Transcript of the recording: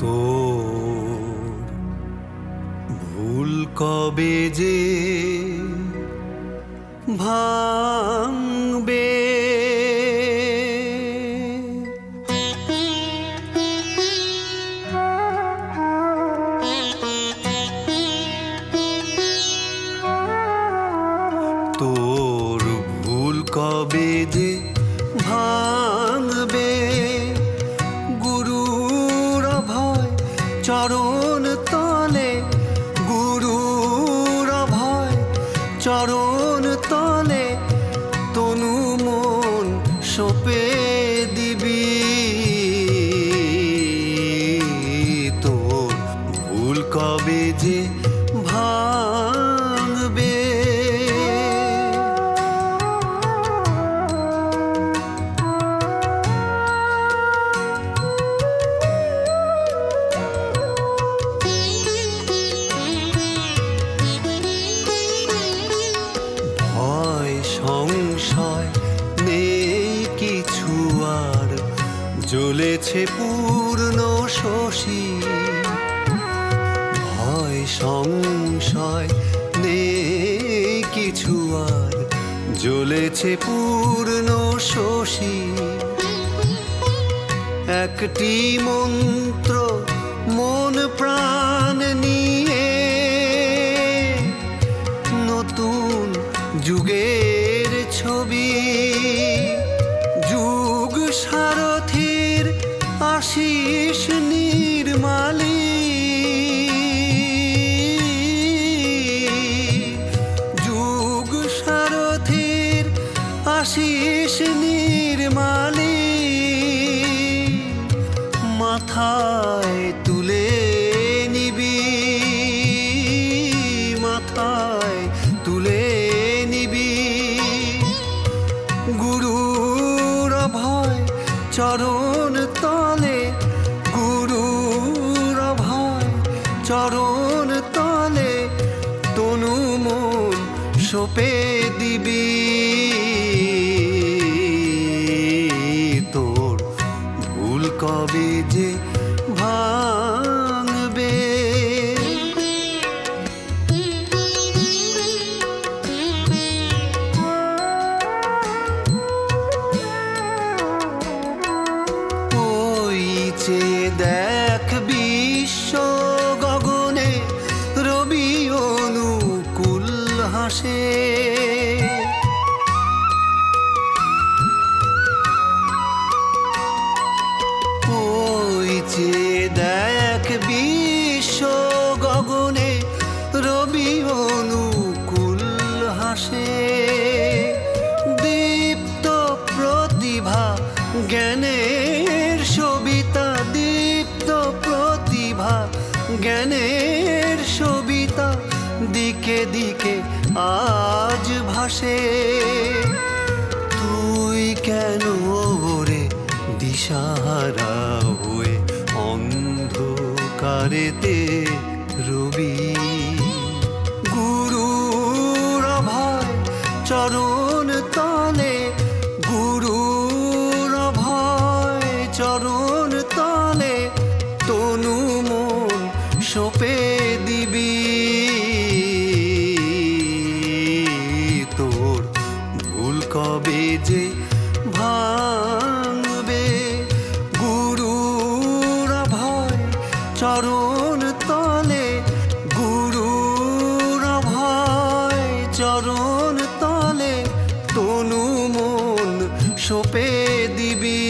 তোর ভুল কবে যে ভাঙবে তোর ভুল কবে যে ভাঙবে গুরুর ভয় চরণ তলে গুরুর ভয় চরণ তলে তনু মন সঁপে দিবি তোর ভুল কবে যে ভাঙবে সংশয় নেই কিছু আর জ্বলেছে পূর্ণ শশী ভয় সংশয় নেই কিছু আর জ্বলেছে পূর্ণ শশী একটি মন্ত্র মন প্রাণ নিয়ে নতুন যুগের ছবি যুগ সারথীর আশিস নির্মালী যুগ সারথীর আশিস নির্মালী মাথায় তুলে নিবি মাথায় তুলে গুরুর ভয় চরণ তলে গুরুর ভয় চরণ তলে তনু মন সঁপে দিবি তোর ভুল কবে যে ভাঙবে দেখ বিশ্ব গগনে রবি অনুকূল হাসে ওই যে দেখ বিশ্ব গগনে রবি অনুকূল হাসে দীপ্ত প্রতিভা জ্ঞানের সবিতা দীপ্ত প্রতিভা জ্ঞানের সবিতা দিকে দিকে আজ ভাসে তুই কেন রে দিশাহারা হয়ে অন্ধকারেতে রবি গুরুর ভয় চরণ তলে গুরুর ভয় চরণ তলে তনু মন সঁপে দিবি তোর ভুল কবে যে ভাঙবে গুরুর ভয় চরণ তলে গুরুর ভয় চরণ তলে তনু মন সঁপে দিবি।